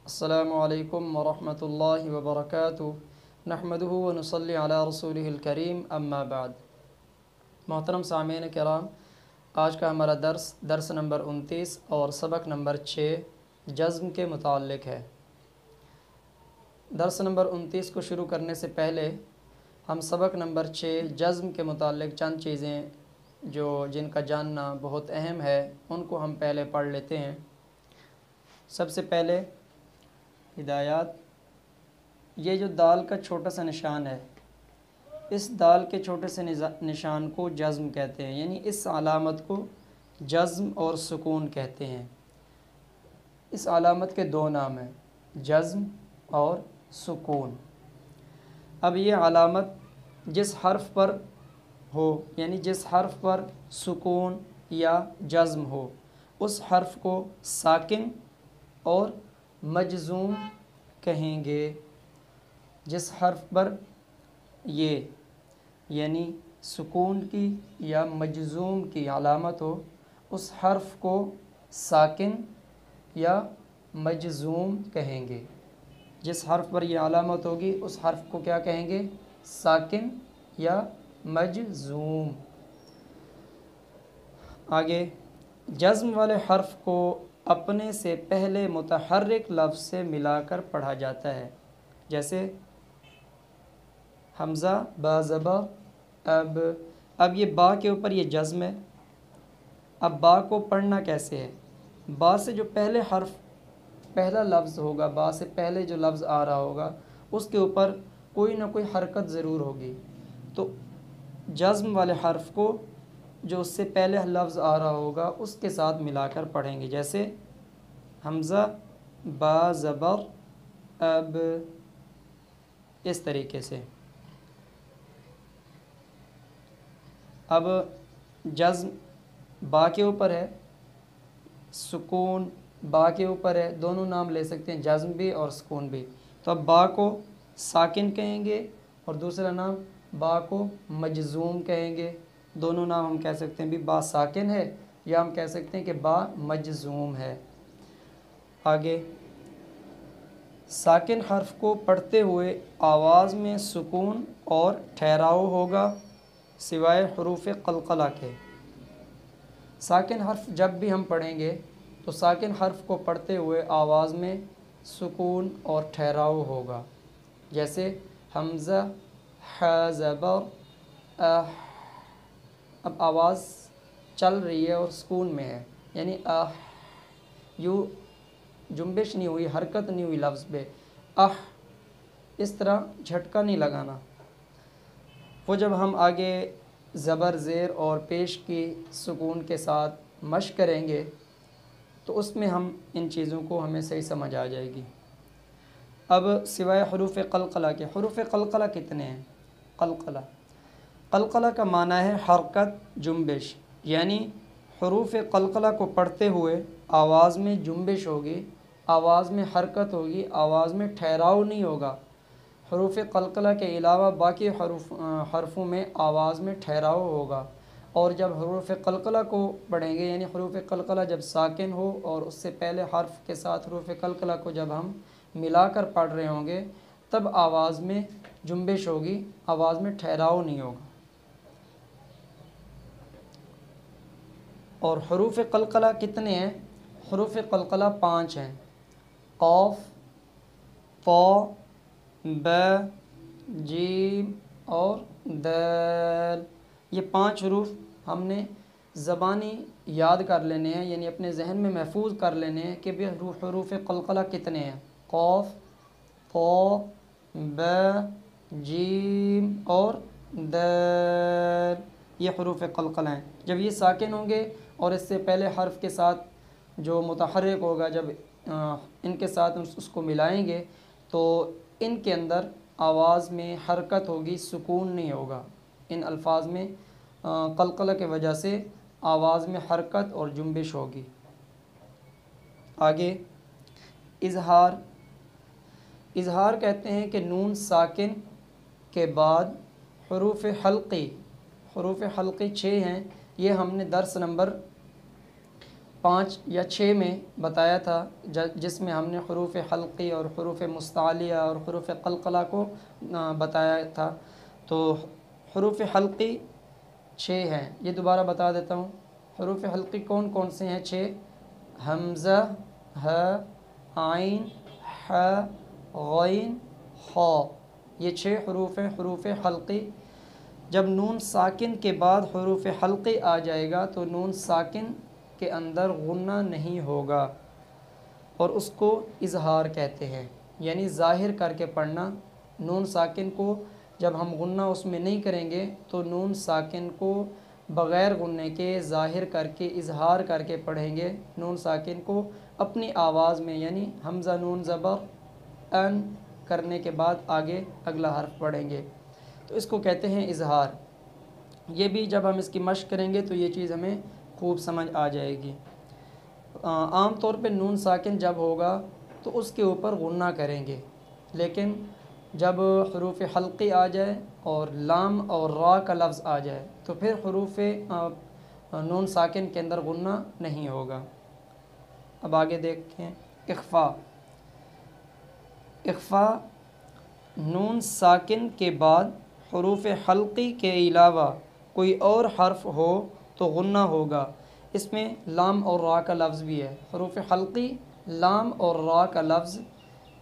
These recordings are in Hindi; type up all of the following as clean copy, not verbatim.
अस्सलामु अलैकुम वरहमतुल्लाहि वबरकातुहू नहमदुहु व नुसल्ली अला रसूलिहिल करीम अम्मा बाद। मोहतरम सामीन किराम, आज का हमारा दर्स नंबर 29 और सबक नंबर 6 जज़्म के मुताल्लिक़ है। दर्स नंबर 29 को शुरू करने से पहले हम सबक नंबर 6 जज़्म के मुताल्लिक़ चंद चीज़ें जिनका जानना बहुत अहम है उनको हम पहले पढ़ लेते हैं। सबसे पहले हिदायत, ये जो दाल का छोटा सा निशान है, इस दाल के छोटे से निशान को जज़्म कहते हैं, यानी इस अलामत को जज़्म और सुकून कहते हैं। इस अलामत के दो नाम हैं, जज़्म और सुकून। अब ये अलामत जिस हर्फ पर हो, यानी जिस हर्फ पर सुकून या जज़्म हो, उस हर्फ को साकिन और मजज़ूम कहेंगे। जिस हर्फ पर ये यानी सुकून की या मजज़ूम की अलामत हो, उस हर्फ को साकिन या मजज़ूम कहेंगे। जिस हर्फ पर यह अलामत होगी उस हर्फ को क्या कहेंगे? साकिन या मजज़ूम। आगे, जज़्म वाले हर्फ को अपने से पहले मुतहर्रिक लफ्ज़ से मिलाकर पढ़ा जाता है, जैसे हमज़ा बा ज़बर अब ये बा के ऊपर ये जज़्म है। अब बा को पढ़ना कैसे है? बा से जो पहले हर्फ पहला लफ्ज़ होगा, बा से पहले जो लफ्ज़ आ रहा होगा उसके ऊपर कोई ना कोई हरकत ज़रूर होगी। तो जज़्म वाले हर्फ को जो उससे पहले लफ्ज़ आ रहा होगा उसके साथ मिलाकर पढ़ेंगे, जैसे हमज़ा बा ज़बर अब, इस तरीके से। अब जज़्म बा के ऊपर है, सुकून बा के ऊपर है, दोनों नाम ले सकते हैं, जज़्म भी और सुकून भी। तो अब बा को साकिन कहेंगे और दूसरा नाम बा को मजज़ूम कहेंगे। दोनों नाम हम कह सकते हैं, भी बा साकिन है या हम कह सकते हैं कि बा मजज़ूम है। आगे, साकिन हर्फ को पढ़ते हुए आवाज़ में सुकून और ठहराव होगा सिवाय हुरूफ़ क़लक़ला के। साकिन हर्फ जब भी हम पढ़ेंगे तो साकिन हर्फ को पढ़ते हुए आवाज़ में सुकून और ठहराव होगा, जैसे हमज़ा ह ज़बर अह। अब आवाज़ चल रही है और सुकून में है, यानी अह, यूँ जुम्बिश नहीं हुई, हरकत नहीं हुई लफ्ज़ पे, अह, इस तरह झटका नहीं लगाना। वो जब हम आगे ज़बर ज़ेर और पेश की सुकून के साथ मश्क करेंगे तो उसमें हम इन चीज़ों को हमें सही समझ आ जाएगी। अब सिवाय हुरूफ़ क़लक़ला के, हुरूफ़ क़लक़ला कितने हैं? क़लक़ला का माना है हरकत, जुम्बिश, यानी हुरूफ़ क़लक़ला को पढ़ते हुए आवाज़ में जुम्बिश होगी, आवाज़ में हरकत होगी, आवाज़ में ठहराव नहीं होगा। हुरूफ़ क़लक़ला के अलावा बाकी हरफों में आवाज़ में ठहराव होगा। और जब हुरूफ़ क़लक़ला को पढ़ेंगे, यानी हुरूफ़ क़लक़ला जब साकिन हो और उससे पहले हर्फ के साथ हुरूफ़ क़लक़ला को जब हम मिलाकर पढ़ रहे होंगे तब आवाज़ में जुम्बिश होगी, आवाज़ में ठहराव नहीं होगा। और हुरूफ़ क़लक़ला कितने हैं? हुरूफ़ क़लक़ला 5 हैं, क़ाफ़, ता, ब, जीम और दाल। ये 5 हरूफ हमने ज़बानी याद कर लेने हैं, यानी अपने जहन में महफूज कर लेने हैं कि भी हुरूफ़ क़लक़ला कितने हैं। क़ाफ़, ता, ब, जीम और दाल, ये हुरूफ़ क़लक़ला हैं। जब ये साकिन होंगे और इससे पहले हर्फ के साथ जो मुतहर्रिक होगा, जब इनके साथ उसको मिलाएंगे तो इनके अंदर आवाज़ में हरकत होगी, सुकून नहीं होगा। इन अल्फाज में क़लक़ला के वजह से आवाज़ में हरकत और जुम्बिश होगी। आगे, इज़हार कहते हैं कि नून साकिन के बाद हरूफ हल्की, हरूफ हल्की 6 हैं। ये हमने दर्स नंबर 5 या 6 में बताया था, जिसमें हमने हरूफ हल्की और हरूफ मुस्तालिया और हरूफ क़लक़ला को बताया था। तो हरूफ हल्की 6 हैं, ये दोबारा बता देता हूँ। हरूफ हल्की कौन कौन से हैं? 6। हमज़ा, ह, आइन, ह, गैन, ख, ये 6 हरूफ हैं हरूफ हल्की। जब नून साकिन के बाद हरूफ हल्की आ जाएगा तो नून साकिन के अंदर गुन्ना नहीं होगा और उसको इज़हार कहते हैं, यानी ज़ाहिर करके पढ़ना। नून साकिन को जब हम गुन्ना उसमें नहीं करेंगे तो नून साकिन को बग़ैर गुन्ने के ज़ाहिर करके इज़हार करके पढ़ेंगे। नून साकिन को अपनी आवाज़ में, यानी हमज़ा नून ज़बर अन करने के बाद आगे अगला हर्फ पढ़ेंगे, तो इसको कहते हैं इज़हार। ये भी जब हम इसकी मश्क करेंगे तो ये चीज़ हमें खूब समझ आ जाएगी। आम तौर पे नून साकिन जब होगा तो उसके ऊपर गुन्ना करेंगे, लेकिन जब हरूफ हल्की आ जाए और लाम और रा का लफ्ज़ आ जाए तो फिर हरूफ नून साकिन के अंदर गुन्ना नहीं होगा। अब आगे देखें। इख्फ़ा, इख्फ़ा नून साकिन के बाद हरूफ हल्की के अलावा कोई और हर्फ हो तो गुन्ना होगा। इसमें लाम और रा का लफ्ज़ भी है। हरूफ हल्की, लाम और रा का लफ्ज़,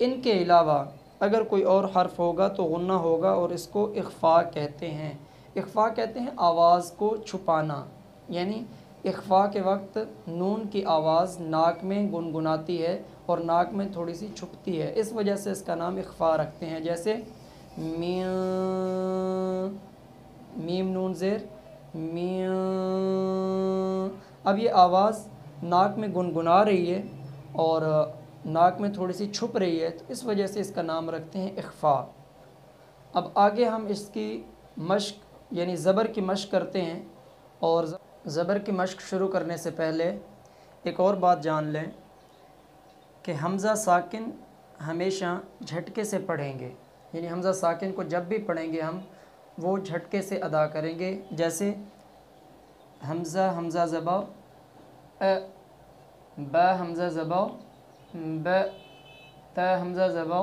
इनके अलावा अगर कोई और हर्फ होगा तो गुन्ना होगा और इसको इख्फ़ा कहते हैं। इख्फ़ा कहते हैं आवाज़ को छुपाना, यानी इख्फ़ा के वक्त नून की आवाज़ नाक में गुनगुनाती है और नाक में थोड़ी सी छुपती है, इस वजह से इसका नाम इख्फ़ा रखते हैं। जैसे मीम नून ज़ेर मियाँ, अब ये आवाज़ नाक में गुनगुना रही है और नाक में थोड़ी सी छुप रही है, तो इस वजह से इसका नाम रखते हैं इख्फ़ा। अब आगे हम इसकी मश्क यानी ज़बर की मश्क करते हैं। और ज़बर की मश्क शुरू करने से पहले एक और बात जान लें कि हमज़ा साकिन हमेशा झटके से पढ़ेंगे, यानी हमज़ा साकिन को जब भी पढ़ेंगे हम वो झटके से अदा करेंगे। जैसे हमज़ा, हमज़ा ज़बा अ, ब हमज़ा ज़बा ब, त हमज़ा ज़बा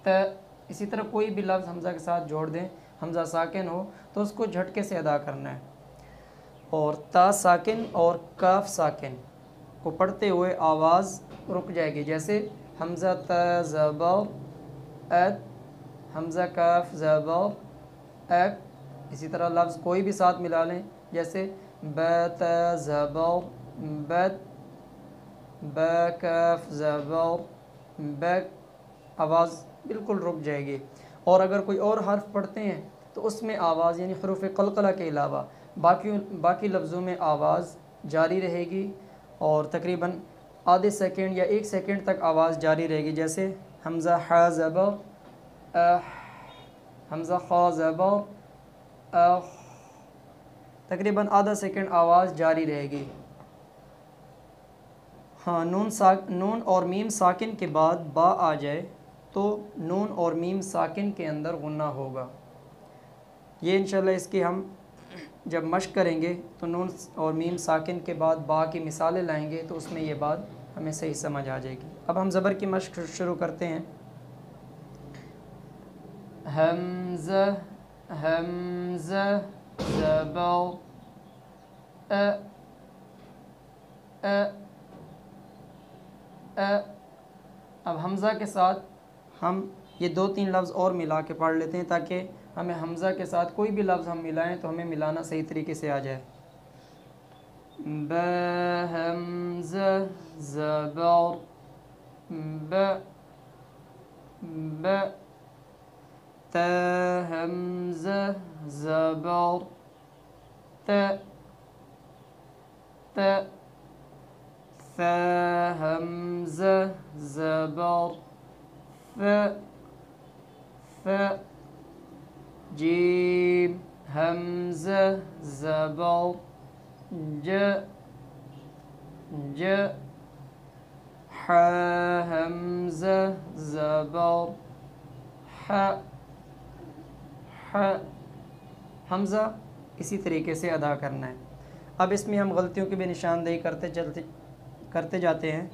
त। इसी तरह कोई भी लफ्ज़ हमज़ा के साथ जोड़ दें, हमज़ा साकिन हो तो उसको झटके से अदा करना है। और ता साकिन और काफ साकिन को पढ़ते हुए आवाज़ रुक जाएगी। जैसे हमज़ा त ज़बा अत, हमज़ा काफ ज़बा अक। इसी तरह लफ्ज़ कोई भी साथ मिला लें, जैसे ब त ज़बा बत, ब काफ ज़बा बक, आवाज़ बिल्कुल रुक जाएगी। और अगर कोई और हर्फ पढ़ते हैं तो उसमें आवाज़ यानी हरूफ क़लक़ला के अलावा बाकी लफ्ज़ों में आवाज़ जारी रहेगी और तकरीबन आधे सेकंड या 1 सेकंड तक आवाज़ जारी रहेगी। जैसे हमज़ा ह ज़बा अ, हमज़ा ख ज़बा अ, तकरीबन आधा सेकंड आवाज़ जारी रहेगी। हाँ, नून और मीम साकिन के बाद बा आ जाए तो नून और मीम साकिन के अंदर गुन्ना होगा। ये इंशाल्लाह इसकी हम जब मश्क करेंगे तो नून और मीम साकिन के बाद बा की मिसालें लाएंगे तो उसमें ये बात हमें सही समझ आ जाएगी। अब हम ज़बर की मश्क शुरू करते हैं। हमज़ा, हमज़ा ज़बा अ, अ, अब हमज़ा के साथ हम ये 2-3 लफ्ज़ और मिला के पढ़ लेते हैं ताकि हमें हमज़ा के साथ कोई भी लफ्ज़ हम मिलाएं तो हमें मिलाना सही तरीके से आ जाए। ब हमज़ा ज़बर ब, ब त हमज़ा ज़बर त, त फ हमज़ा ज़बर फ, फ जीम हमज़ा ज़बर ज, ज ह हमज़ा ज़बर ह, ह ह हमज़ा इसी तरीके से अदा करना है। अब इसमें हम गलतियों की भी निशानदेही करते जाते हैं।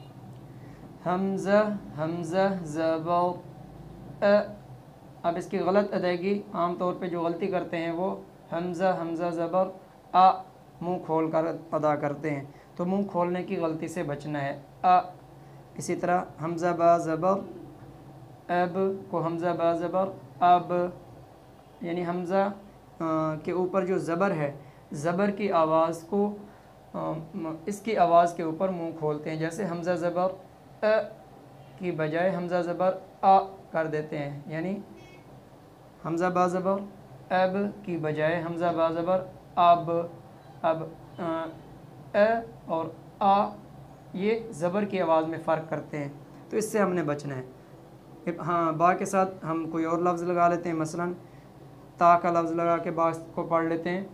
हमज़ा हमज़ा ज़बर अब इसकी गलत अदायगी आम तौर पे जो गलती करते हैं वो हमज़ा हमज़ा ज़बर आ मुंह खोल कर अदा करते हैं, तो मुंह खोलने की गलती से बचना है। आ इसी तरह हमज़ा बा ज़बर अब को हमज़ा बा ज़बर अब, यानी हमज़ा के ऊपर जो ज़बर है, ज़बर की आवाज़ को इसकी आवाज़ के ऊपर मुंह खोलते हैं। जैसे हमज़ा ज़बर अ की बजाय हमज़ा ज़बर आ कर देते हैं, यानी हमज़ा बा ज़बर अब की बजाय हमज़ा बा ज़बर अब अ और आ ये ज़बर की आवाज़ में फ़र्क करते हैं, तो इससे हमने बचना है। हाँ, बा के साथ हम कोई और लफ्ज़ लगा लेते हैं, मसलन ता का लफ्ज़ लगा के बा को पढ़ लेते हैं।